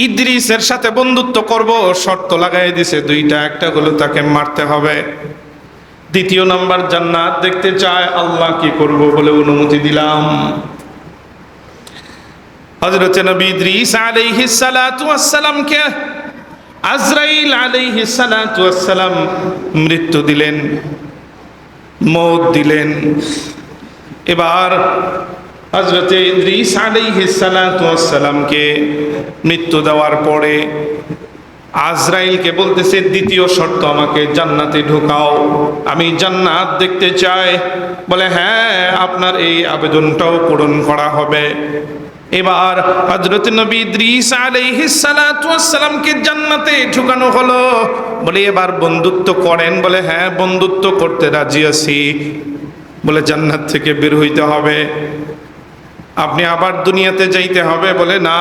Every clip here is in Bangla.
ইদ্রিসের সাথে বন্ধুত্ব করব, শর্ত লাগাই দিছে দুইটা। একটা হলো তাকে মারতে হবে, দ্বিতীয় নাম্বার জান্নাত দেখতে চায়। আল্লাহ কি করব বলে অনুমতি দিলাম। হযরত নবী ইদ্রিস আলাইহিস সালাতু ওয়াস সালামকে আজরাইল আলাইহিস সালাতু ওয়াস সালাম মৃত্যু দিলেন, মওত দিলেন। এবার হযরত ইদ্রিস আলাইহিস সালাতু ওয়াস সালামকে মৃত্যু দেওয়ার পরে আজরাইলকে বলতেছে, দ্বিতীয় শর্ত, আমাকে জান্নাতে ঢোকাও, আমি জান্নাত দেখতে চাই। বলে হ্যাঁ, আপনার এই আবেদনটাও পূরণ করা হবে। এবার হযরত নবী ইদ্রিস আলাইহিস সালাতু ওয়াস সালামকে জান্নাতে ঢোকানো হলো। বলে এবার বন্ধুত্ব করেন। বলে হ্যাঁ, বন্ধুত্ব করতে রাজি আছি। বলে জান্নাত থেকে বের হইতে হবে, আপনি আবার দুনিয়াতে যাইতে হবে। বলে না,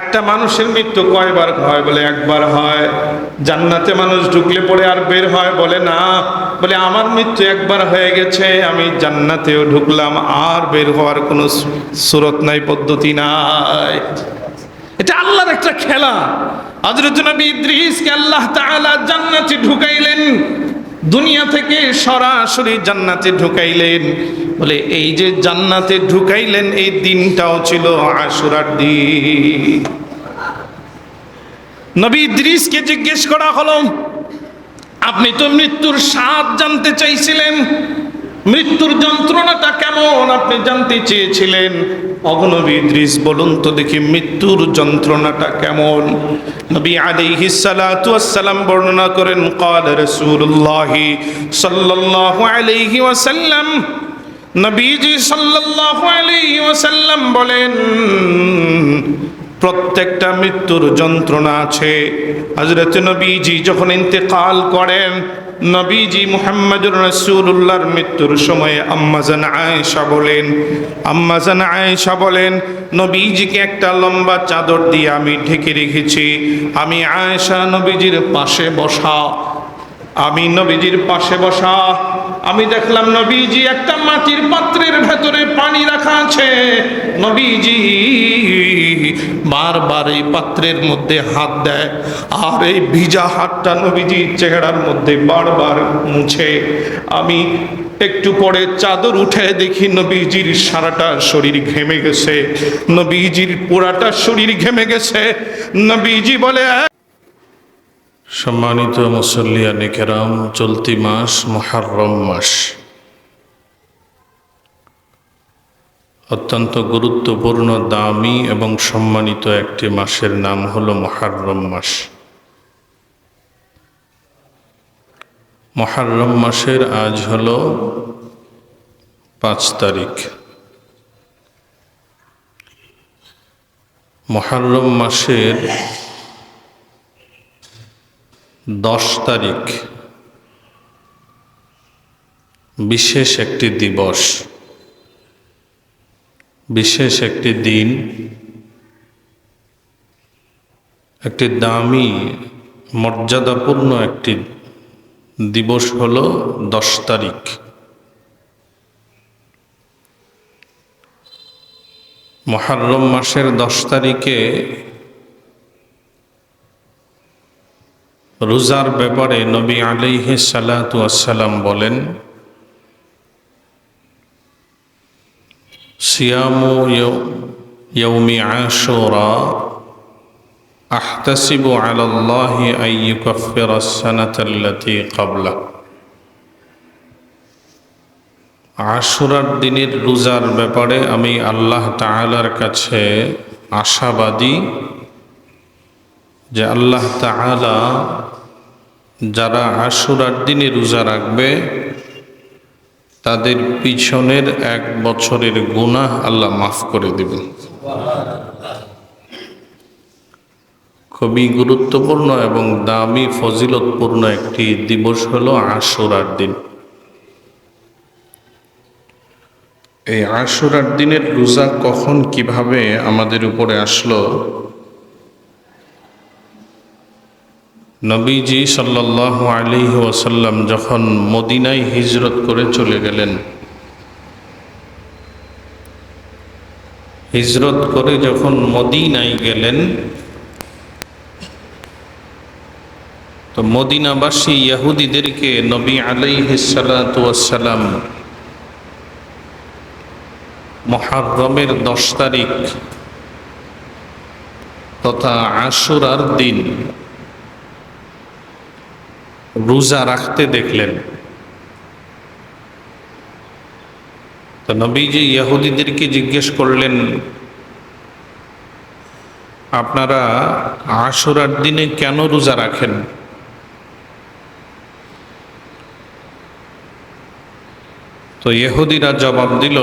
একটা মানুষের মৃত্যু কয়বার হয়? বলে একবার হয়। জান্নাতে মানুষ ঢুকলে পরে আর বের হয়? বলে না। বলে আমার মৃত্যু একবার হয়ে গেছে, আমি জান্নাতেও ঢুকলাম, আর বের হওয়ার কোনো সুরত নাই, পদ্ধতি নাই। এটা আল্লাহর একটা খেলা। হযরত নবী ইদ্রিসকে আল্লাহ তাআলা জান্নাতে ঢুকাইলেন, দুনিয়া থেকে সরাসরি জান্নাতে ঢুকাইলেন। বলে এই যে জান্নাতে ঢুকাইলেন, এই দিনটাও ছিল আশুরার দিন। নবী ইদ্রিসকে জিজ্ঞেস করা হলো, আপনি তো মৃত্যুর স্বাদ জানতে চাইছিলেন, মৃত্যুর যন্ত্রণাটা কেমন আপনি জানতে চেয়েছিলেন। নবী ইদ্রিস বলুন তো দেখি, মৃত্যুর যন্ত্রণাটা কেমন? নবী আলাইহিস সালাতু ওয়াস সালাম বর্ণনা করেন, ক্বাল রাসূলুল্লাহ সাল্লাল্লাহু আলাইহি ওয়াসাল্লাম, নবীজি সাল্লাল্লাহু আলাইহি ওয়াসাল্লাম বলেন, প্রত্যেকটা মৃত্যুর যন্ত্রণা আছে। হযরত নবীজি যখন ইন্তেকাল করেন, নবীজি মুহাম্মদুর রাসূলুল্লাহর মৃত্যুর সময়ে আম্মাজান আয়েশা বলেন, নবীজিকে একটা লম্বা চাদর দিয়ে আমি ঢেকে রেখেছি। আমি আয়েশা নবীজির পাশে বসা, আমি দেখলাম নবীজি একটা মাটির পাত্রের ভেতরে পানি রাখা আছে। নবীজি বারবার এই পাত্রের মধ্যে হাত দেয়, আর এই ভিজা হাতটা নবীজির চেহারার মধ্যে বারবার মুছে। আমি একটু পরে চাদর উঠে দেখি নবীজির সারাটা শরীর ঘেমে গেছে, নবীজির পুরাটা শরীর ঘেমে গেছে। নবীজি বলে, সম্মানিত মুসল্লিয়ানে কেরাম, চলতি মাস মুহররম মাস, অত্যন্ত গুরুত্বপূর্ণ, দামি এবং সম্মানিত একটি মাসের নাম হলো মুহররম মাস। মুহররম মাসের আজ হলো 5 তারিখ। মুহররম মাসের 10 তারিখ বিশেষ একটি দিবস, বিশেষ একটি দিন, একটি দামি মর্যাদাপূর্ণ একটি দিবস হলো 10 তারিখ। মুহররম মাসের 10 তারিখে রোজার ব্যাপারে নবী আলাইহিস সালাতু ওয়াস সালাম বলেন, সিয়ামু ইয়াউমি আশুরা আহতাসিবু আলাল্লাহি আন ইউকাফিরাস সানাতাল্লাতী ক্বাবলা। আশুরার দিনের রোজার ব্যাপারে আমি আল্লাহ তাআলার কাছে আশাবাদী যে আল্লাহ তাআলা যারা আশুরার দিনে রোজা রাখবে তাদের পিছনের 1 বছরের গুনাহ আল্লাহ মাফ করে দিবেন। খুবই গুরুত্বপূর্ণ এবং দামি ফজিলতপূর্ণ একটি দিবস হলো আশুরার দিন। এই আশুরার দিনের রোজা কখন কিভাবে আমাদের উপরে আসলো? নবীজি সাল্লাল্লাহু আলাইহি ওয়াসাল্লাম যখন মদিনায় হিজরত করে চলে গেলেন, হিজরত করে যখন মদিনায় গেলেন, তো মদিনাবাসী ইহুদিদেরকে নবী আলাইহিস সালাতু ওয়াস সালাম মুহররমের 10 তারিখ তথা আশুরার দিন রোজা রাখতে দেখলেন। তো নবীজি ইহুদিদেরকে জিজ্ঞেস করলেন, আপনারা আশুরার দিনে কেন রোজা রাখেন? তো ইহুদিরা জবাব দিল,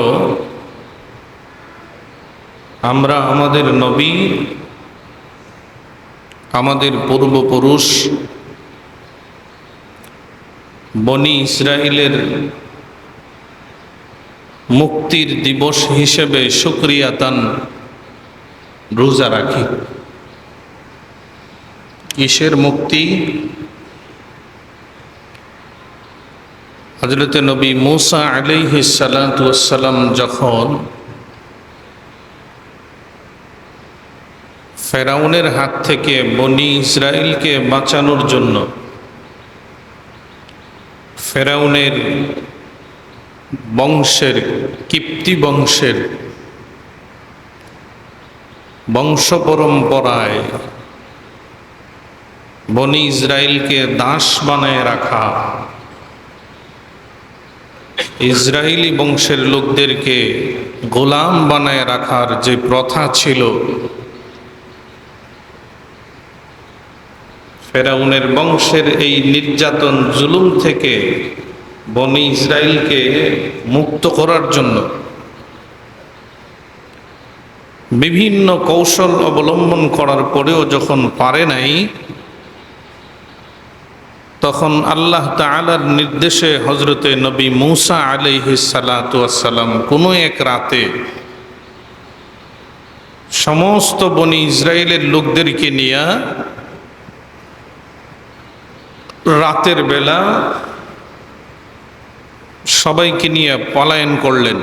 আমরা আমাদের নবী, আমাদের পূর্বপুরুষ বনি ইসরাইলের মুক্তির দিবস হিসেবে শুকরিয়াতান রোজা রাখি। কিসের মুক্তি? হযরত নবী মূসা আলাইহিস সালাতু ওয়াস সালাম যখন ফেরাউনের হাত থেকে বনি ইসরাইলকে বাঁচানোর জন্য ফেরাউনের বংশের, কিপ্তি বংশের বংশ পরম্পরায় বনি ইসরাইলকে দাস বানায় রাখা, ইসরায়েলি বংশের লোকদেরকে গোলাম বানায় রাখার যে প্রথা ছিল, ফেরাউনের বংশের এই নির্যাতন জুলুম থেকে বনি ইসরাইলকে মুক্ত করার জন্য বিভিন্ন কৌশল অবলম্বন করার পরেও যখন পারে নাই, তখন আল্লাহ তাআলার নির্দেশে হযরতে নবী মূসা আলাইহিস সালাতু ওয়াস সালাম কোনো এক রাতে সমস্ত বনি ইসরাইলের লোকদেরকে নিয়ে রাতের বেলা সবাইকে নিয়ে পলায়ন করলেন।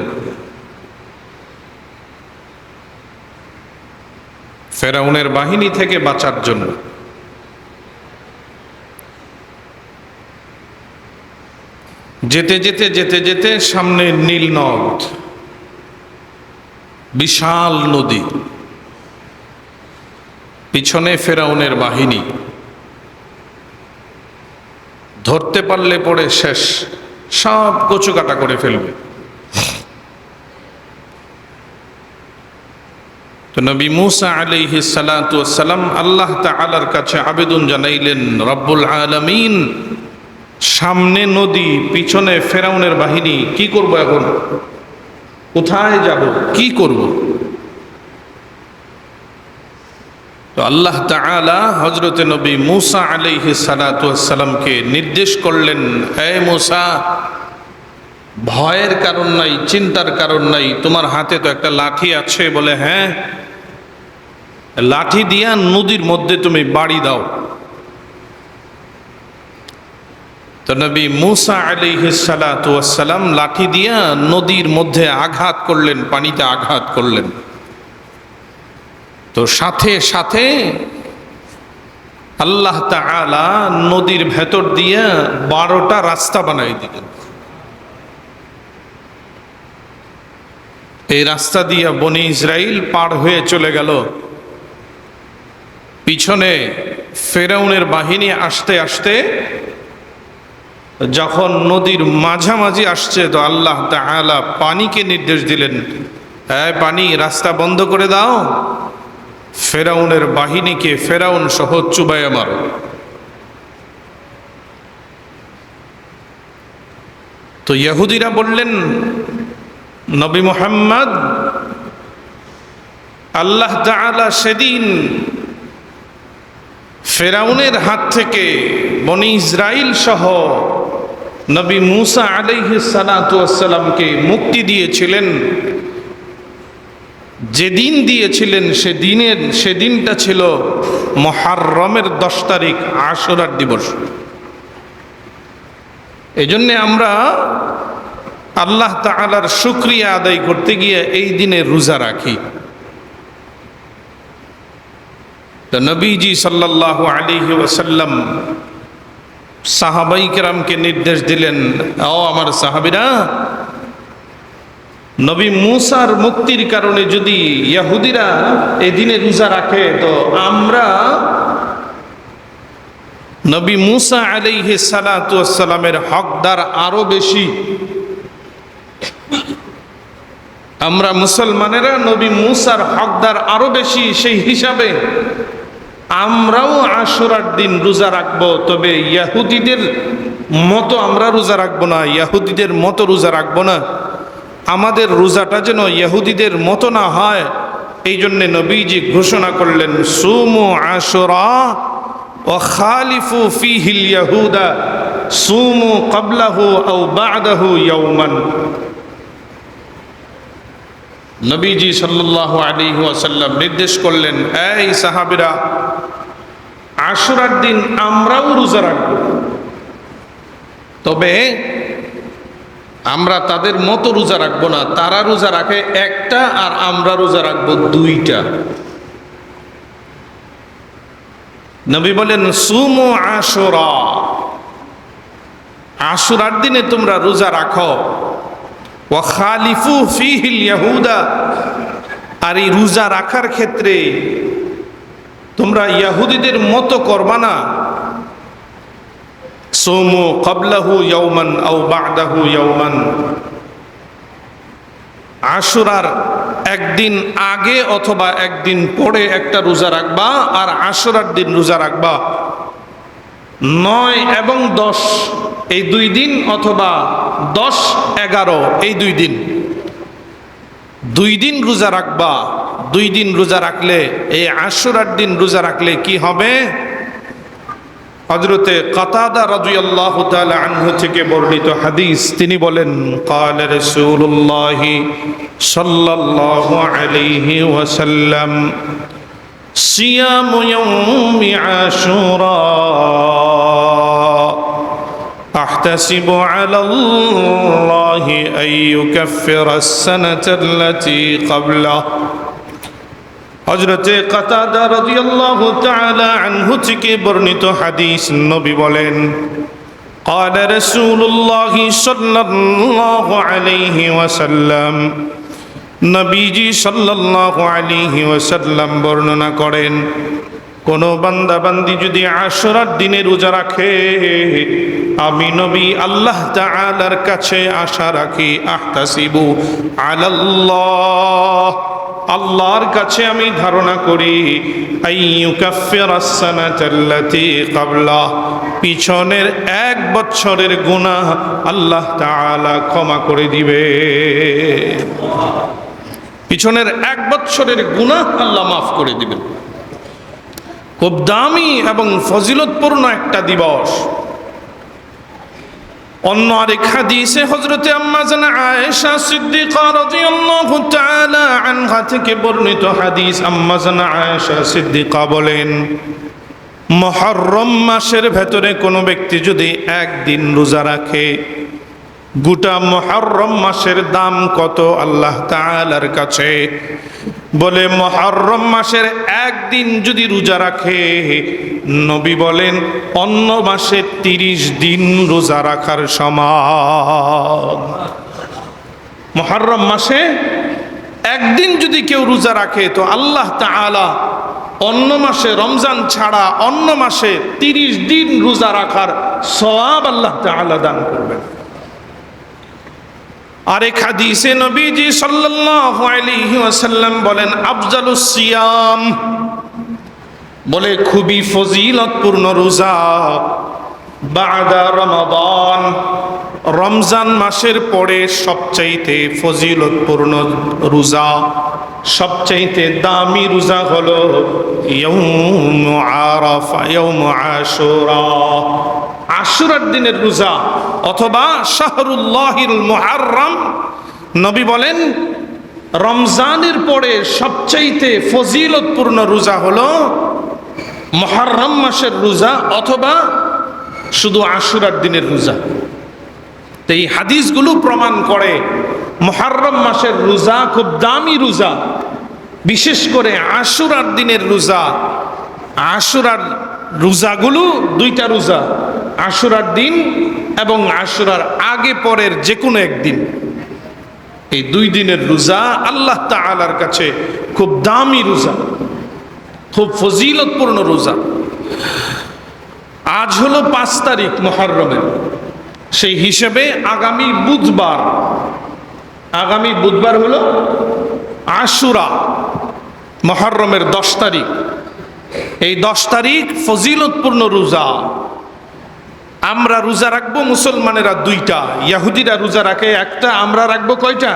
ফেরাউনের বাহিনী থেকে বাঁচার জন্য। যেতে যেতে যেতে যেতে সামনে নীল নদ, বিশাল নদী, পিছনে ফেরাউনের বাহিনী, ধরতে পারলে পরে শেষ, সব কচু কাটা করে ফেলবে। তো নবী মূসা আলাইহিস সালাতু ওয়াস সালাম আল্লাহ তাআলার কাছে আবেদন জানাইলেন, রব্বুল আলামিন, সামনে নদী, পিছনে ফেরাউনের বাহিনী, কি করব এখন? কোথায় যাব? কি করব? তো আল্লাহ তাআলা হযরতে নবী মূসা আলাইহিস সালাতু ওয়াস সালামকে নির্দেশ করলেন, হে মূসা, ভয়ের কারণ নাই, চিন্তার কারণ নাই, তোমার হাতে তো একটা লাঠি আছে। বলে, হ্যাঁ। লাঠি দিয়া নদীর মধ্যে তুমি বাড়ি দাও। তো নবী মূসা আলাইহিস সালাতু ওয়াস সালাম লাঠি দিয়া নদীর মধ্যে আঘাত করলেন, পানিতে আঘাত করলেন। তো সাথে সাথে আল্লাহ তাআলা নদীর ভেতর দিয়ে 12টা রাস্তা বানাই দিলেন। এই রাস্তা দিয়ে বনি ইসরাইল পার হয়ে চলে গেল। পিছনে ফেরাউনের বাহিনী আসতে আসতে যখন নদীর মাঝামাঝি আসছে, তো আল্লাহ তাআলা পানিকে নির্দেশ দিলেন, হ্যাঁ পানি, রাস্তা বন্ধ করে দাও, ফেরাউনের বাহিনীকে ফেরাউন সহ চুবাইয়া মারো। তো ইহুদিরা বললেন, নবী মুহাম্মদ, আল্লাহ তাআলা সেদিন ফেরাউনের হাত থেকে বনি ইসরাইল সহ নবী মূসা আলাইহিস সালাতু ওয়াস সালামকে মুক্তি দিয়েছিলেন। যেদিন দিয়েছিলেন সেদিনটা ছিল মুহররমের 10 তারিখ, আশুরার দিবস। এজন্য আমরা আল্লাহ তাআলার শুকরিয়া আদায় করতে গিয়ে এই দিনে রোজা রাখি। তো নবীজি সাল্লাল্লাহু আলাইহি ওয়াসাল্লাম সাহাবাই কেরামকে নির্দেশ দিলেন, ও আমার সাহাবীরা, নবী মূসার মুক্তির কারণে যদি ইহুদিরা এই দিনে রোজা রাখে, তো আমরা নবী মূসা আলাইহিস সালাতু ওয়াস সালামের হকদার আরো বেশি। আমরা মুসলমানেরা নবী মূসার হকদার আরো বেশি, সেই হিসাবে আমরাও আশুরার দিন রোজা রাখবো, তবে ইহুদিদের মতো আমরা রোজা রাখবো না, ইহুদিদের মতো রোজা রাখবো না। আমাদের রোজাটা যেন ইহুদিদের মতো না হয়, এই জন্যে নবীজি ঘোষণা করলেন, সুমু আশুরা ওয়া খালিফু ফীহিল ইয়াহুদা সুমু ক্বাবলাহু আও বা'দাহু ইয়াওমান। নবীজি সাল্লাল্লাহু আলাইহি ওয়াসাল্লাম নির্দেশ করলেন, এই সাহাবীরা, আশুরার দিন আমরাও রোজা রাখব, তবে আমরা তাদের মতো রোজা রাখবো না। তারা রোজা রাখে একটা, আর আমরা রোজা রাখবো দুইটা। নবী বলেন, সুমু আশুরা, আশুরার দিনে তোমরা রোজা রাখো, ওয়া খালিফু ফীহিল ইয়াহুদা, আর এই রোজা রাখার ক্ষেত্রে তোমরা ইহুদিদের মতো করবা না। সুমু ক্বাবলাহু ইয়াওমান আও বা'দাহু ইয়াওমান, আশুরার একদিন আগে অথবা একদিন পরে একটা রোজা রাখবা, আর আশুরার দিন রোজা রাখবা 9 এবং 10 এই 2 দিন, অথবা 10, 11 এই 2 দিন, 2 দিন রোজা রাখবা। 2 দিন রোজা রাখলে, এই আশুরার দিন রোজা রাখলে কি হবে? হযরতে কাতাদা রাদিয়াল্লাহু তাআলা আনহু থেকে বর্ণিত হাদিস, তিনি বলেন, ক্বালা রাসূলুল্লাহ সাল্লাল্লাহু আলাইহি ওয়াসাল্লাম, সিয়ামু ইয়াউমি আশুরা আহতাসিবু আলাল্লাহি আন ইউকাফফিরা আস-সানাতা আল্লাতী ক্বাবলাহু। হযরতে কাতাদা রাদিয়াল্লাহু তাআলা আনহু থেকে বর্ণিত হাদিস, নবী বলেন, ক্বালা রাসূলুল্লাহ সাল্লাল্লাহু আলাইহি ওয়াসাল্লাম, নবীজি সাল্লাল্লাহু আলাইহি ওয়াসাল্লাম বর্ণনা করেন, কোন বান্দা বান্দি যদি আশুরার দিনে রোজা রাখে, আমি নবী আল্লাহ তাআলার কাছে আশা রাখি, আহতাসিবু আলাল্লাহ, আল্লাহর কাছে আমি ধারণা করি, আইয়ুকাফফিরাস সানাতাল্লাতী ক্বাবলা, পিছনের 1 বছরের গুনাহ আল্লাহ তাআলা ক্ষমা করে দিবে। পিছনের 1 বছরের গুনাহ আল্লাহ মাফ করে দিবেন। খুব দামি এবং ফজিলতপূর্ণ একটা দিবস। অন্য আরেক হাদিসে হযরতে আম্মা জানা আয়েশা সিদ্দিকা রাদিয়াল্লাহু তাআলা আনহা থেকে বর্ণিত হাদিস, আম্মা জানা আয়েশা সিদ্দিকা বলেন, মুহররম মাসের ভেতরে কোনো ব্যক্তি যদি 1 দিন রোজা রাখে, গোটা মুহররম মাসের দাম কত আল্লাহ তাআলার কাছে? বলে, মুহররম মাসের 1 দিন যদি রোজা রাখে, নবী বলেন অন্য মাসে 30 দিন রোজা রাখার সমান। মুহররম মাসে 1 দিন যদি কেউ রোজা রাখে, তো আল্লাহ তাআলা অন্য মাসে, রমজান ছাড়া অন্য মাসে 30 দিন রোজা রাখার সওয়াব আল্লাহ তাআলা দান করবেন। আরেক হাদিসে নবীজি সাল্লাল্লাহু আলাইহি ওয়াসাল্লাম বলেন, আফজালুস সিয়াম, বলে খুবই ফজিলতপূর্ণ রোজা, বাদা রমাদান, রমজান মাসের পরে সবচাইতে ফজিলতপূর্ণ রোজা, সবচাইতে দামি রোজা হলো ইয়াউমু আরাফা, ইয়াউমু আশুরা, আশুরার দিনের রোজা, অথবা শাহরুল্লাহিল মুহাররম। নবী বলেন রমজানের পরে সবচাইতে ফজিলতপূর্ণ রোজা হলো মুহররম মাসের রোজা, অথবা শুধু আশুরার দিনের রোজা। তো এই হাদিসগুলো প্রমাণ করে মুহররম মাসের রোজা খুব দামি রোজা, বিশেষ করে আশুরার দিনের রোজা। আশুরার রোজাগুলো 2টা রোজা, আশুরার দিন এবং আশুরার আগে পরের যে কোনো একদিন, এই 2 দিনের রোজা আল্লাহ তাআলার কাছে খুব দামি রোজা, খুব ফজিলতপূর্ণ রোজা। আজ হলো 5 তারিখ মুহররমের, সেই হিসেবে আগামী বুধবার হলো আশুরা, মুহররমের 10 তারিখ। এই 10 তারিখ ফজিলতপূর্ণ রোজা। আমরা রোজা রাখবো মুসলমানেরা 2টা, ইহুদিরা রোজা রাখে 1টা, আমরা রাখবো কয়টা?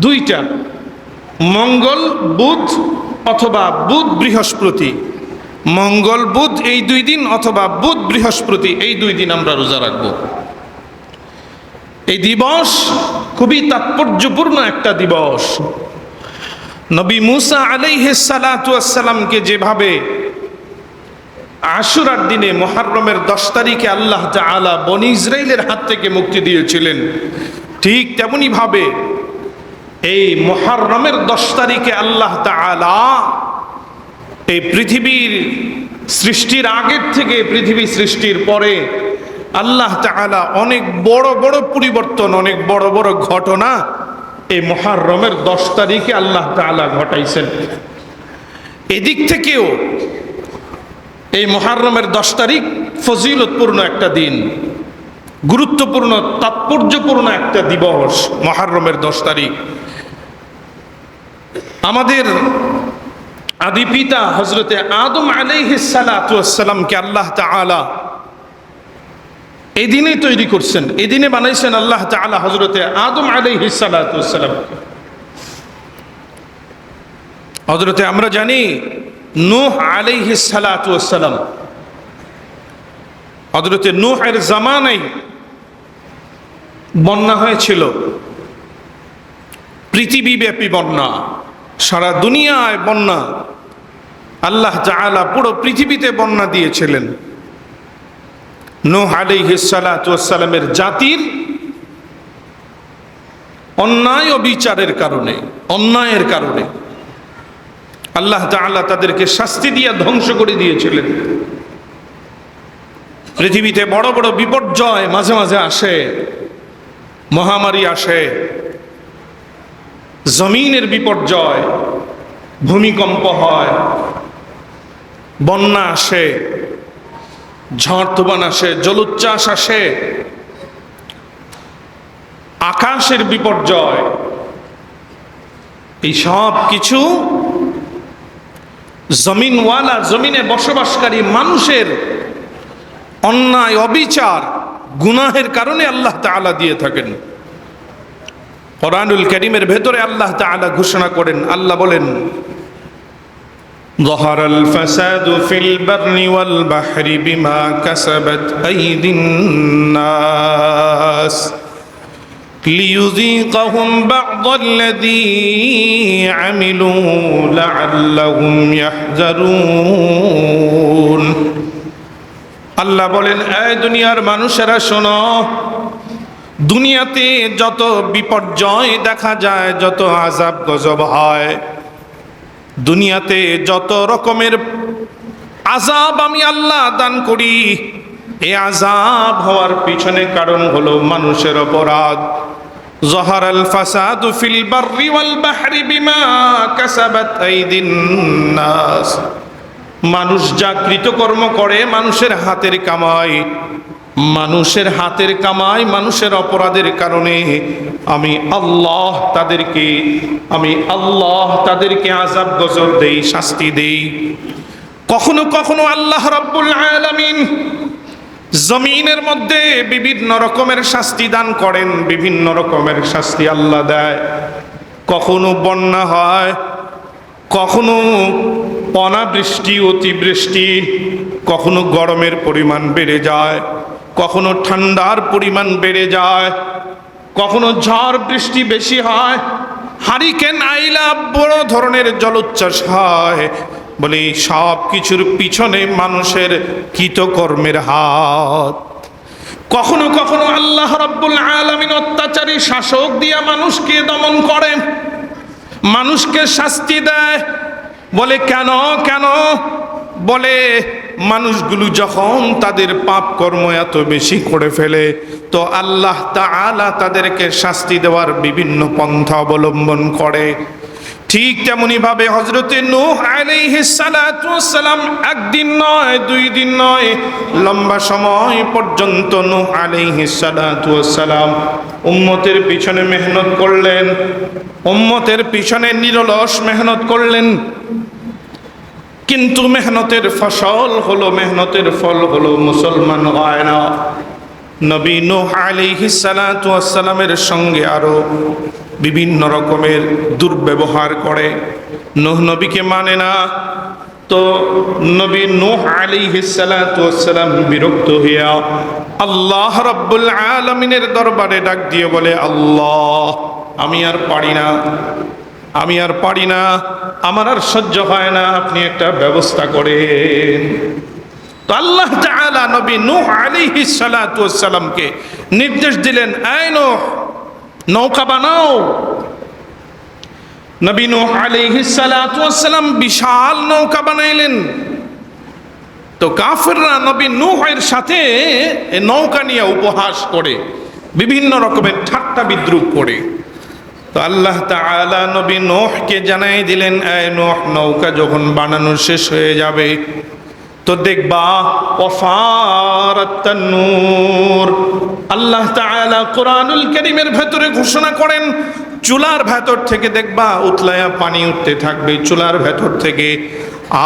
2টা, মঙ্গল বুধ অথবা বুধ বৃহস্পতি। মঙ্গল বুধ এই 2 দিন অথবা বুধ বৃহস্পতি এই 2 দিন আমরা রোজা রাখবো। এই দিবস খুবই তাৎপর্যপূর্ণ একটা দিবস। নবী মুসা আলাইহিস সালাতু ওয়াস সালামকে যেভাবে আশুরার দিনে মুহররমের 10 তারিখে আল্লাহ তাআলা বনি ইসরাইলের হাত থেকে মুক্তি দিয়েছিলেন, ঠিক তেমনি ভাবে এই মুহররমের 10 তারিখে আল্লাহ তাআলা এই পৃথিবীর সৃষ্টির আগের থেকে পৃথিবী সৃষ্টির পরে আল্লাহ তাআলা অনেক বড় বড় পরিবর্তন, অনেক বড় বড় ঘটনা এই মুহররমের 10 তারিখে আল্লাহ তাআলা ঘটাইছেন। এদিক থেকেও এই মুহররমের 10 তারিখ ফজিলতপূর্ণ একটা দিন, গুরুত্বপূর্ণ তাৎপর্যপূর্ণ একটা দিবস। মুহররমের 10 তারিখ আমাদের আদি পিতা হযরতে আদম আলাইহিস সালাতু ওয়াস সালামকে আল্লাহ তাআলা এই দিনে তৈরি করছেন, এই দিনে বানাইছেন আল্লাহ তাআলা হযরতে আদম আলাইহিস সালাতু ওয়াস সালাম। হযরতে আমরা জানি নূহ আলাইহিস সালাতু ওয়াস সালাম, হযরতে নূহের জামানায় বন্যা হয়েছিল, পৃথিবীব্যাপী বন্যা, সারা দুনিয়ায় বন্যা। আল্লাহ তাআলা পুরো পৃথিবীতে বন্যা দিয়েছিলেন নূহ আলাইহিস সালাতু ওয়াস সালামের জাতির অন্যায় ও বিচারের কারণে, অন্যায়ের কারণে আল্লাহ তাআলা তাদেরকে শাস্তি দিয়ে ধ্বংস করে দিয়েছিলেন। পৃথিবীতে বড় বড় বিপর্যয় মাঝে মাঝে আসে, মহামারী আসে, জমিনের বিপর্যয়, ভূমিকম্প হয়, বন্যা আসে, ঝড় তুফান আসে, জলোচ্ছ্বাস আসে, আকাশের বিপর্যয়। এই সব কিছু জমিনওয়ালা, জমিনে বসবাসকারী মানুষের অন্যায়, অবিচার, গুনাহের কারণে আল্লাহ তাআলা দিয়ে থাকেন। কোরআনুল কারীমের ভেতরে আল্লাহ তাআলা ঘোষণা করেন, আল্লাহ বলেন, ظهر الفساد في البر والبحر بما كسبت أيدي الناس ليذيقهم بعض الذي عملوا لعلهم يحذرون। আল্লাহ বলেন, এই দুনিয়ার মানুষেরা শোনো, দুনিয়াতে যত বিপর্যয় দেখা যায়, যত আযাব গজব হয়, দুনিয়াতে যত রকমের আযাব আমি আল্লাহ দান করি, এই আযাব হওয়ার পিছনে কারণ হলো মানুষের অপরাধ। যাহারাল ফাসাদু ফিল বাররি ওয়াল বাহরি বিমা কাসাবাত আইদিন নাস। মানুষ যা কৃতকর্ম করে, মানুষের হাতের কামাই, মানুষের হাতের কামাই, মানুষের অপরাধের কারণে আমি আল্লাহ তাদেরকে আযাব গজব দেই, শাস্তি দেই। কখনো কখনো আল্লাহ রাব্বুল আলামিন জমিনের মধ্যে বিভিন্ন রকমের শাস্তি দান করেন, বিভিন্ন রকমের শাস্তি আল্লাহ দেয়। কখনো বন্যা হয়, কখনো অনাবৃষ্টি, অতিবৃষ্টি, কখনো গরমের পরিমাণ বেড়ে যায়, কখনো ঠান্ডার পরিমাণ বেড়ে যায়, কখনো ঝড় বৃষ্টি বেশি হয়, হারিকেন আইলা বড় ধরনের জলোচ্ছ্বাস হয়। বলে সব কিছুর পিছনে মানুষের কৃতকর্মের হাত। কখনো কখনো আল্লাহ রাব্বুল আলামিন অত্যাচারী শাসক দিয়া মানুষকে দমন করে, মানুষকে শাস্তি দেয়। বলে কেন কেন? বলে মানুষগুলো যখন তাদের পাপ কর্ম এত বেশি করে ফেলে তো আল্লাহ তাআলা তাদেরকে শাস্তি দেওয়ার বিভিন্ন পন্থা অবলম্বন করে। ঠিক তেমনি ভাবে হযরতে নূহ আলাইহিস সালাতু ওয়াস সালাম একদিন নয়, 2 দিন নয়, লম্বা সময় পর্যন্ত নূহ আলাইহিস সালাতু ওয়াস সালাম উম্মতের পিছনে মেহনত করলেন, উম্মতের পিছনে নিরলস মেহনত করলেন। কিন্তু মেহনতের ফল হলো মুসলমান হয় না। নবী নূহ আলাইহিস সালাতু ওয়াস সালামের সঙ্গে আরো বিভিন্ন রকমের দুর্ব্যবহার করে, নূহ নবীকে মানে না। তো নবী নূহ আলাইহিস সালাতু ওয়াস সালাম বিরক্ত হইয়া আল্লাহ রাব্বুল আলামিনের দরবারে ডাক দিয়ে বলে, আল্লাহ আমি আর পারি না, আমার আর সহ্য হয় না, আপনি একটা ব্যবস্থা করেন। তো আল্লাহ তাআলা নবী নূহ আলাইহিস সালাতু ওয়াস সালামকে নির্দেশ দিলেন, এই নূহ নৌকা বানাও। নবী নূহ আলাইহিস সালাতু ওয়াস সালাম বিশাল নৌকা বানাইলেন। তো কাফেররা নবী নূহের সাথে এই নৌকা নিয়ে উপহাস করে, বিভিন্ন রকমের ঠাট্টা বিদ্রূপ করে। তো আল্লাহ তাআলা নবী নূহকে জানাই দিলেন, এই নূহ নৌকা যখন বানানো শেষ হয়ে যাবে তো দেখবা ওয়াফারাত তান্নূর। আল্লাহ তাআলা কোরআনুল কারীমের ভেতরে ঘোষণা করেন, চুলার ভেতর থেকে দেখবা উতলায়া পানি উঠতে থাকবে, চুলার ভেতর থেকে।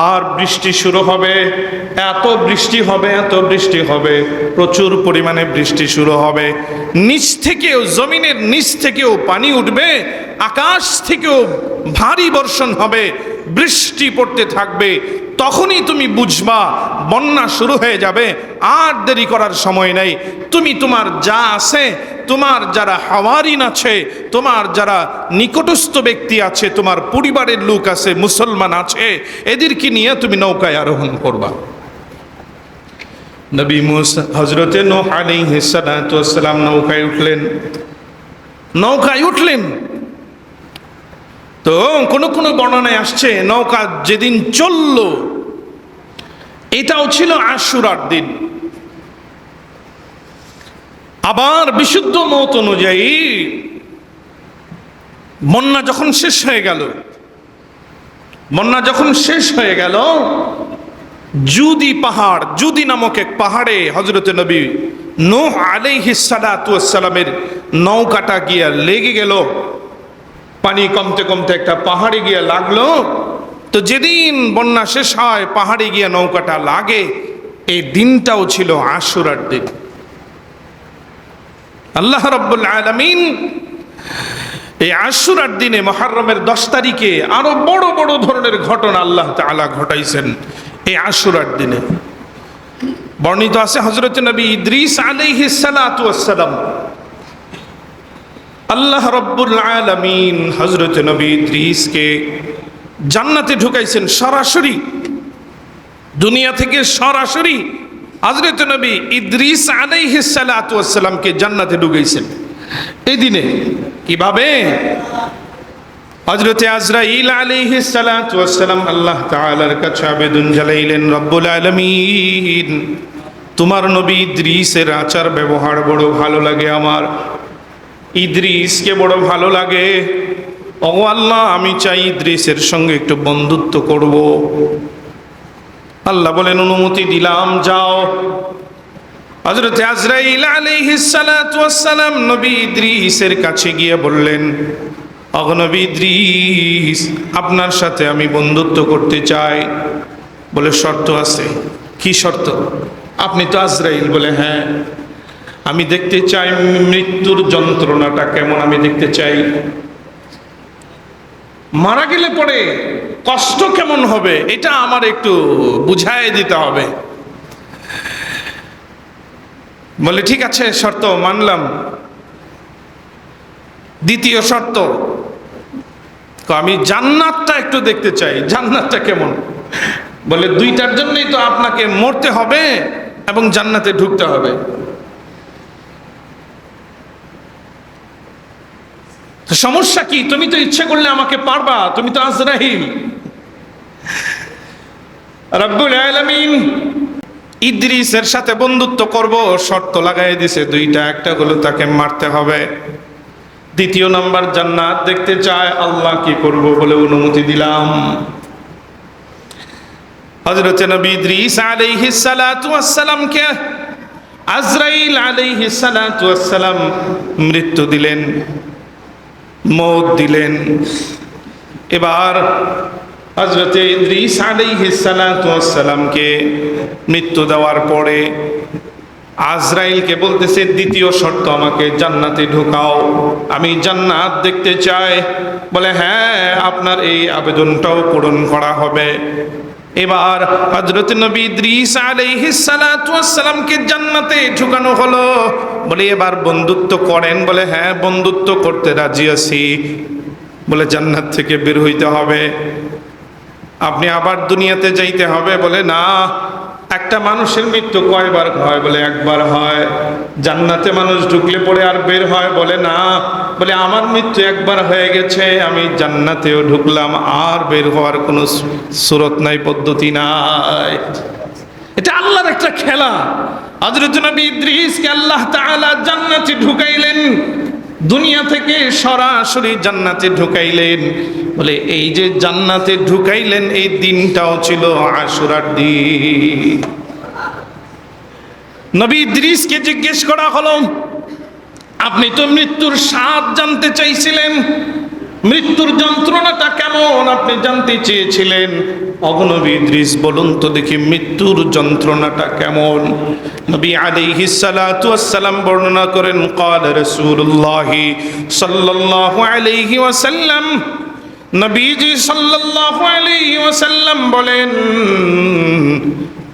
আর বৃষ্টি শুরু হবে, এত বৃষ্টি হবে, প্রচুর পরিমাণে বৃষ্টি শুরু হবে। নিচ থেকেও, জমিনের নিচ থেকেও পানি উঠবে, আকাশ থেকেও ভারী বর্ষণ হবে, বৃষ্টি পড়তে থাকবে। তখনই তুমি বুঝবা বন্যা শুরু হয়ে যাবে। আর দেরি করার সময় নেই। তুমি তোমার যা আছে, তোমার যারা হাওয়ারিন আছে, তোমার যারা নিকটস্থ ব্যক্তি আছে, তোমার পরিবারের লোক আছে, মুসলমান আছে, এদেরকে নিয়ে তুমি নৌকায় আরোহণ করবা। নবী মুসা হযরতে নূহ আলাইহিস সালাতু ওয়াস সালাম নৌকায় উঠলেন। তো কোন বর্ণনায় আসছে নৌকা যেদিন চলল এটাও ছিল আশুরার দিন। আবার বিশুদ্ধ মত অনুযায়ী বন্যা যখন শেষ হয়ে গেল, জুদি নামক এক পাহাড়ে হযরতে নবী নূহ আলাইহিস সালাতু ওয়াস সালামের নৌকাটা গিয়া লেগে গেল। পানি কমতে একটা পাহাড়ে গিয়ে লাগলো। তো যেদিন বন্যা শেষ হয়, পাহাড়ে গিয়ে নৌকাটা লাগে, এই দিনটাও ছিল আশুরার দিন। আল্লাহ রাব্বুল আলামিন এই আশুরার দিনে, মুহররমের 10 তারিখে আরো বড় বড় ধরনের ঘটনা আল্লাহ তাআলা ঘটাইছেন এই আশুরার দিনে। বর্ণিত আছে হযরত নবী ইদ্রিস আলাইহিস সালাতু ওয়াস সালাম, আল্লাহ রাব্বুল আলামিন হযরত নবী ইদ্রিসকে জান্নাতে ঢুকাইছেন সরাসরি, দুনিয়া থেকে সরাসরি হযরত নবী ইদ্রিস আলাইহিস সালাতু ওয়াস সালামকে জান্নাতে ঢুকাইছেন এই দিনে। কিভাবে? হযরতে আজরাইল আলাইহিস সালাতু ওয়াস সালাম আল্লাহ তাআলার কাছে আবেদন জানাইলেন, রব্বুল আলামিন তোমার নবী ইদ্রিসের আচার ব্যবহার বড় ভালো লাগে, আমার ইদ্রিসকে বড় ভালো লাগে। ও আল্লাহ, আমি চাই ইদ্রিসের সঙ্গে একটু বন্ধুত্ব করব। আল্লাহ বলেন, অনুমতি দিলাম, যাও। হযরত আজরাইল আলাইহিস সালাতু ওয়াস সালাম নবী ইদ্রিসের কাছে গিয়ে বললেন, ও নবী ইদ্রিস, আপনার সাথে আমি বন্ধুত্ব করতে চাই। বলে, শর্ত আছে। কি শর্ত? আপনি তো আজরাইল। বলে, হ্যাঁ, আমি দেখতে চাই মৃত্যুর যন্ত্রণাটা কেমন, আমি দেখতে চাই মারা গেলে পরে কষ্ট কেমন হবে, এটা আমার একটু বুঝায় দিতে হবে। বলে, ঠিক আছে, শর্ত মানলাম। দ্বিতীয় শর্ত, আমি জান্নাতটা একটু দেখতে চাই, জান্নাতটা কেমন। বলে, দুইটার জন্যই তো আপনাকে মরতে হবে এবং জান্নাতে ঢুকতে হবে। সমস্যা কি? তুমি তো ইচ্ছে করলে আমাকে পারবা, তুমি তো আজরাইল। রব্বুল আলামিন ইদ্রিসের সাথে বন্ধুত্ব করব শর্ত লাগাই দিছে দুইটা, একটা হলো তাকে মারতে হবে, দ্বিতীয় নাম্বার জান্নাত দেখতে চায়। আল্লাহ কি করব বলে অনুমতি দিলাম। হযরত নবী ইদ্রিস আলাইহিস সালাতু ওয়াস সালামকে আজরাইল আলাইহিস সালাতু ওয়াস সালাম মৃত্যু দিলেন, মওত দিলেন। এবার হযরত ইদ্রিস আলাইহিস সালাতু ওয়াস সালামকে মৃত্যু দেওয়ার পরে আজরাইলকে বলতেছে দ্বিতীয় শর্ত, আমাকে জান্নাতে ঢোকাও, আমি জান্নাত দেখতে চাই। বলে হ্যাঁ, আপনার এই আবেদনটাও পূরণ করা হবে। এবার হযরত নবী ইদ্রিস আলাইহিস সালাতু ওয়াস সালামকে জান্নাতে ঢোকানো হলো। বলে এবার বন্ধুত্ব করেন। বলে হ্যাঁ, বন্ধুত্ব করতে রাজি আছি। বলে জান্নাত থেকে বের হইতে হবে, আপনি আবার দুনিয়াতে যাইতে হবে। বলে না, একটা মানুষের মৃত্যু কয়বার হয়? বলে একবার হয়। জান্নাতে মানুষ ঢুকলে পরে আর বের হয়? বলে না। বলে আমার মৃত্যু একবার হয়ে গেছে, আমি জান্নাতেও ঢুকলাম, আর বের হওয়ার কোনো সুরত নাই, পদ্ধতি নাই। এটা আল্লাহর একটা খেলা। হযরত নবী ইদ্রিসকে আল্লাহ তাআলা জান্নাতে ঢুকাইলেন, দুনিয়া থেকে সরাসরি জান্নাতে ঢুকাইলেন। বলে এই যে জান্নাতে ঢুকাইলেন, এই দিনটাও ছিল আশুরার দিন। নবী ইদ্রিসকে জিজ্ঞেস করা হলো, আপনি তো মৃত্যুর স্বাদ জানতে চাইছিলেন, মৃত্যুর যন্ত্রণাটা কেমন আপনি জানতে চেয়েছিলেন। অগনবী ইদ্রিস বলুন তো দেখি মৃত্যুর যন্ত্রণাটা কেমন। নবী আলাইহিস সালাতু ওয়াস সালাম বর্ণনা করেন, ক্বাল রাসূলুল্লাহ সাল্লাল্লাহু আলাইহি ওয়াসাল্লাম, নবীজি সাল্লাল্লাহু আলাইহি ওয়াসাল্লাম বলেন,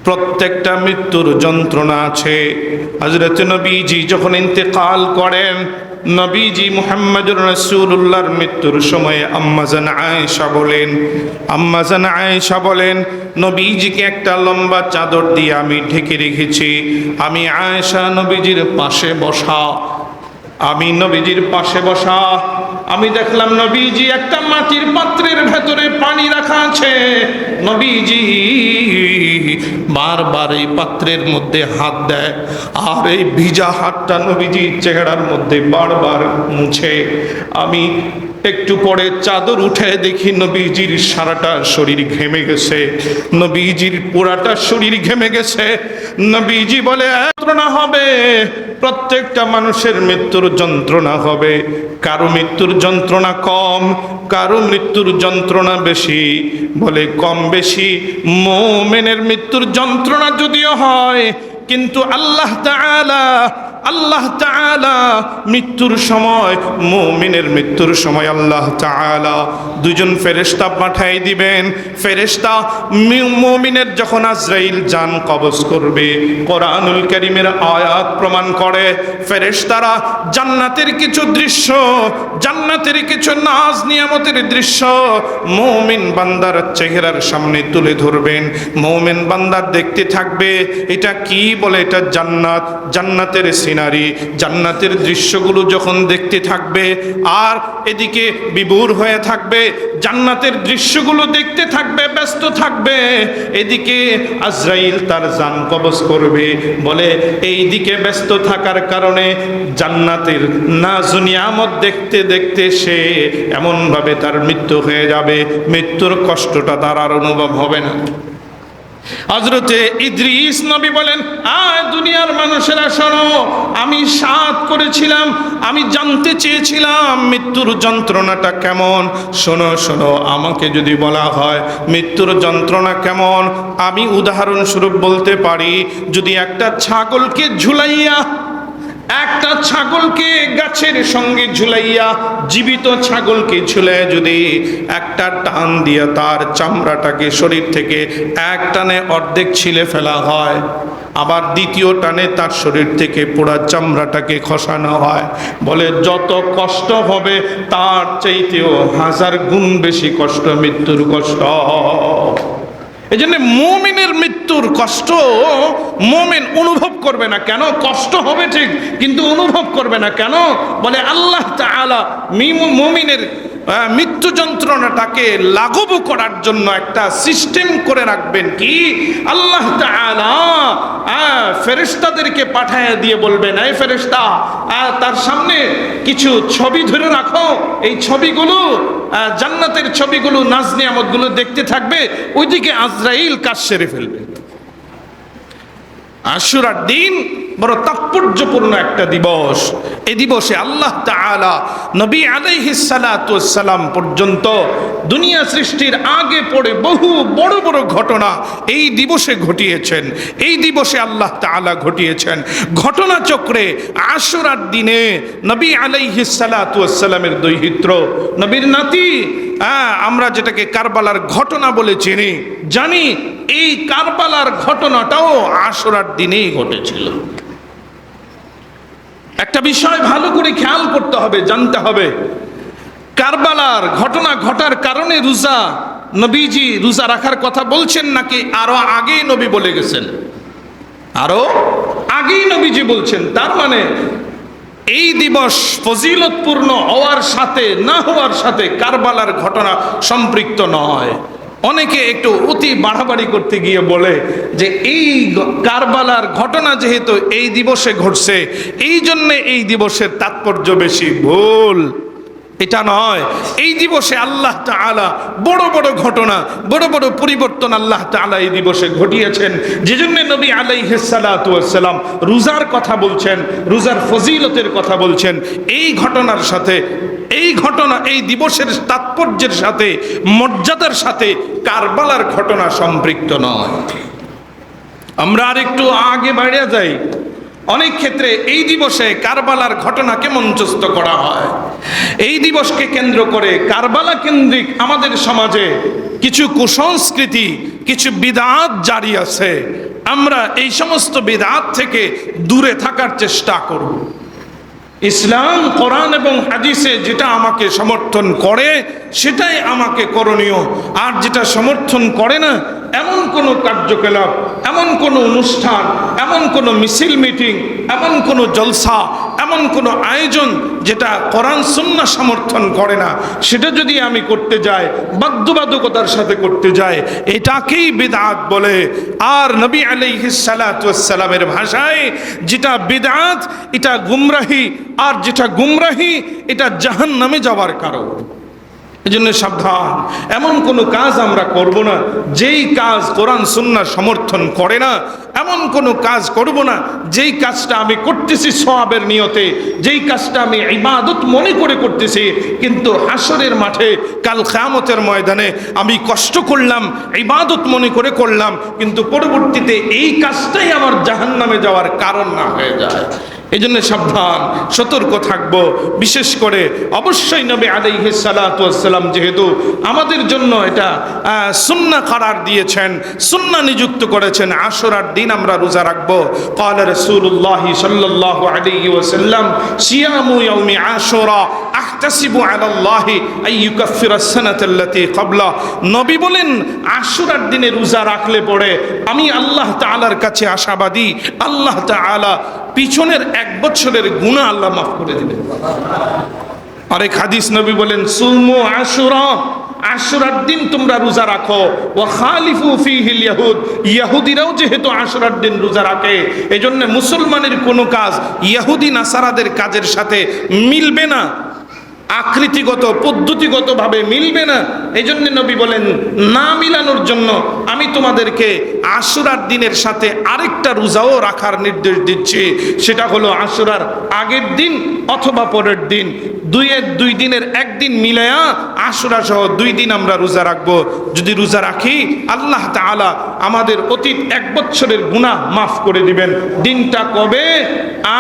প্রত্যেকটা মৃত্যুর যন্ত্রণা আছে। হযরত নবীজি যখন ইন্তেকাল করেন, নবীজি মুহাম্মদুর রাসূলুল্লাহর মৃত্যুর সময়ে আম্মাজান আয়েশা বলেন, নবীজিকে একটা লম্বা চাদর দিয়ে আমি ঢেকে রেখেছি। আমি আয়েশা নবীজির পাশে বসা, আমি দেখলাম নবীজি একটা মাটির পাত্রের ভেতরে পানি রাখা আছে। নবীজি বারবার এই পাত্রের মধ্যে হাত দেয়, আর এই ভিজা হাতটা নবীজির চেহারার মধ্যে বারবার মুছে। আমি একটু পরে চাদর উঠে দেখি নবীজির সারাটা শরীর ঘেমে গেছে, নবীজির পুরাটা শরীর ঘেমে গেছে। নবীজি বলে যন্ত্রণা হবে, প্রত্যেকটা মানুষের মৃত্যুর যন্ত্রণা হবে। কারো মৃত্যুর যন্ত্রণা কম, কারো মৃত্যুর যন্ত্রণা বেশি। বলে কম বেশি মুমিনের মৃত্যুর যন্ত্রণা যদিও হয়, কিন্তু আল্লাহ তাআলা মৃত্যুর সময়, মুমিনের মৃত্যুর সময় আল্লাহ তাআলা দুজন ফেরেশতা পাঠাই দিবেন। ফেরেশতা মুমিনের যখন আজরাইল জান কবজ করবে, কোরআনুল কারীমের আয়াত প্রমাণ করে, ফেরেশতারা জান্নাতের কিছু দৃশ্য, জান্নাতের কিছু নাজ নিয়ামতের দৃশ্য মুমিন বান্দার চেহারার সামনে তুলে ধরবেন। মুমিন বান্দা দেখতে থাকবে, এটা কি? বলে এটা জান্নাত, জান্নাতের সিনারি, জান্নাতের দৃশ্যগুলো যখন দেখতে থাকবে আর এদিকে বিভোর হয়ে থাকবে, জান্নাতের দৃশ্যগুলো দেখতে থাকবে, ব্যস্ত থাকবে, এদিকে আজরাইল তার জান কবজ করবে। বলে এই দিকে ব্যস্ত থাকার কারণে জান্নাতের নাজ নিয়ামত দেখতে দেখতে সে এমনভাবে তার মৃত্যু হয়ে যাবে, মৃত্যুর কষ্টটা তার আর অনুভব হবে না। হযরতে ইদ্রিস নবী বলেন, আয় দুনিয়ার মানুষেরা শোনো, আমি সাধ করেছিলাম, আমি জানতে চেয়েছিলাম মৃত্যুর যন্ত্রণাটা কেমন। শোনো শোনো, আমাকে যদি বলা হয় মৃত্যুর যন্ত্রণা কেমন, আমি উদাহরণস্বরূপ বলতে পারি, যদি একটা ছাগলকে ঝুলাইয়া, একটা ছাগলকে গাছের সঙ্গে ঝুলাইয়া, জীবিত ছাগলকে ঝুলে যদি একটা টান দিয়া তার চামড়াটাকে শরীর থেকে এক টানে অর্ধেক ছিলে ফেলা হয়, আবার দ্বিতীয় টানে তার শরীর থেকে পুরা চামড়াটাকে খসানো হয়, বলে যত কষ্ট হবে তার চাইতেও 1000 গুণ বেশি কষ্ট মৃত্যুর কষ্ট। এই জন্য মুমিনের মৃত্যুর কষ্ট মুমিন অনুভব করবে না। কেন? কষ্ট হবে ঠিক, কিন্তু অনুভব করবে না। কেন? বলে আল্লাহ তাআলা মুমিনের মৃত্যু যন্ত্রণাটাকে লাঘব করার জন্য একটা সিস্টেম করে রাখবেন কি আল্লাহ তাআলা ফেরেশতাদেরকে পাঠায় দিয়ে বলবেন, এই ফেরেশতা তার সামনে কিছু ছবি ধরে রাখো, এই ছবিগুলো জান্নাতের ছবিগুলো, নাজ নিয়ামতগুলো দেখতে থাকবে, ওইদিকে আজরাইল কাজ সেরে ফেলবে। আশুরার দিন বড় তাৎপর্যপূর্ণ একটা দিবস। এই দিবসে আল্লাহ তাআলা নবী আলাইহিস সালাতু ওয়াস সালাম পর্যন্ত দুনিয়া সৃষ্টির আগে পড়ে বহু বড় বড় ঘটনা এই দিবসে ঘটিয়েছেন। এই দিবসে আল্লাহ তাআলা ঘটিয়েছেন ঘটনা চক্রে। আশুরার দিনে নবী আলাইহিস সালাতু ওয়াস সালামের দৌহিত্র, নবীর নাতি, আমরা যেটাকে কারবালার ঘটনা বলে চিনি, জানি এই কারবালার ঘটনাটাও আশুরার দিনেই ঘটেছিল। একটা বিষয় ভালো করে খেয়াল করতে হবে, জানতে হবে, কারবালার ঘটনা ঘটার কারণে নবীজি রোজা রাখার কথা বলছেন নাকি আরো আগেই নবী বলে গেছেন? আরো আগেই নবীজি বলছেন। তার মানে এই দিবস ফজিলতপূর্ণ হওয়ার সাথে না হওয়ার সাথে কারবালার ঘটনা সম্পৃক্ত নয়। অনেকে একটু অতি বাড়াবাড়ি করতে গিয়ে বলে যে এই কারবালার ঘটনা যেহেতু এই দিবসে ঘটছে, এই জন্য এই দিবসের তাৎপর্য বেশি। ভুল, এটা নয়। এই দিবসে আল্লাহ তাআলা বড় বড় ঘটনা, বড় বড় পরিবর্তন আল্লাহ তাআলা এই দিবসে ঘটিয়েছেন। যেজন্য নবী আলাইহিস সালাতু ওয়াস সালাম রোজার কথা বলছেন, রোজার ফজিলতের কথা বলছেন। এই ঘটনার সাথে, এই ঘটনা, এই দিবসের তাৎপর্যের সাথে, মর্যাদার সাথে কারবালার ঘটনা সম্পৃক্ত নয়। আমরা আরেকটু আগে বাইরে যাই। অনেক ক্ষেত্রে এই দিবসে কারবালার ঘটনাকে মঞ্চস্থ করা হয়। এই দিবসকে কেন্দ্র করে কারবালা কেন্দ্রিক আমাদের সমাজে কিছু কুসংস্কৃতি, কিছু বিদআত জারি আছে। আমরা এই সমস্ত বিদআত থেকে দূরে থাকার চেষ্টা করব। ইসলাম, কোরআন এবং হাদিসে যেটা আমাকে সমর্থন করে সেটাই আমাকে করণীয়। আর যেটা সমর্থন করে না, এমন কোনো কার্যকলাপ, এমন কোনো অনুষ্ঠান, এমন কোনো মিছিল মিটিং, এমন কোনো জলসা, এমন কোনো আয়োজন যেটা কোরআন সুন্নাহ সমর্থন করে না, সেটা যদি আমি করতে যাই, বাধ্যবাধকতার সাথে করতে যাই, এটাকেই বিদআত বলে। আর নবী আলাইহিস সালাতু ওয়াস সালামের ভাষায় যেটা বিদআত এটা গুমরাহি, আর যেটা গুমরাহি এটা জাহান্নামে যাওয়ার কারণ। এজন্য সাবধান, এমন কোনো কাজ আমরা করব না যেই কাজ কোরআন সুন্নাহ সমর্থন করে না। এমন কোনো কাজ করব না যেই কাজটা আমি করতেছি সওয়াবের নিয়তে, যেই কাজটা আমি ইবাদত মনে করে করতেছি, কিন্তু হাসরের মাঠে কাল কিয়ামতের ময়দানে আমি কষ্ট করলাম, ইবাদত মনে করে করলাম, কিন্তু পরবর্তীতে এই কাজটাই আমার জাহান্নামে যাওয়ার কারণ না হয়ে যায়। এই জন্য সাবধান, সতর্ক থাকব। বিশেষ করে অবশ্যই নবী আলাইহিস সালাতু ওয়াস সালাম যেহেতু আমাদের জন্য এটা সুন্নাহ করার দিয়েছেন, সুন্নাহ নিযুক্ত করেছেন, আশুরার দিন আমরা রোজা রাখবো। ক্বালা রাসূলুল্লাহ সাল্লাল্লাহু আলাইহি ওয়াসাল্লাম সিয়ামু ইয়াউমি আশুরা আহতাসিবু আলাল্লাহি আইয়ুকাফিরাস সানাতাল্লাতী ক্বাবলা। নবী বলেন আশুরার দিনে রোজা রাখলে পড়ে আমি আল্লাহ তাআলার কাছে আশাবাদী, আল্লাহ তাআলা পিছনের 1 বছরের গুনাহ আল্লাহ মাফ করে দিবেন। আরেক হাদিস নবী বলেন সুমু আশুরা, আশুরার দিন তোমরা রোজা রাখো। ওয়া খালিফু ফীহিল ইয়াহুদ, ইহুদিরাও যেহেতু আশুরার দিন রোজা রাখে, এজন্য মুসলমানের কোনো কাজ ইহুদি নাসারাদের কাজের সাথে মিলবে না, আকৃতিগত পদ্ধতিগতভাবে মিলবে না। এই জন্য নবী বলেন না মিলানোর জন্য আমি তোমাদেরকে আশুরার দিনের সাথে আরেকটা রোজাও রাখার নির্দেশ দিচ্ছি। সেটা হলো আশুরার আগের দিন অথবা পরের দিন, দুই দিনের একদিন মিলায়া আশুরা সহ 2 দিন আমরা রোজা রাখবো। যদি রোজা রাখি আল্লাহ তাআলা আমাদের অতীত 1 বছরের গুনাহ মাফ করে দিবেন। দিনটা কবে?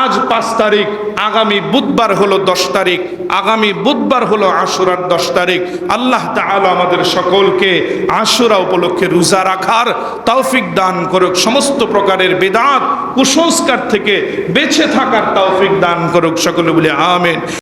আজ 5 তারিখ, আগামী বুধবার হলো 10 তারিখ, আগামী বুধবার হলো আশুরার 10 তারিখ। আল্লাহ তাআলা আমাদের সকলকে আশুরা উপলক্ষে রোজা রাখার তৌফিক দান করুক, সমস্ত প্রকারের বিদআত কুসংস্কার থেকে বেঁচে থাকার তৌফিক দান করুক। সকলে বলে আমিন।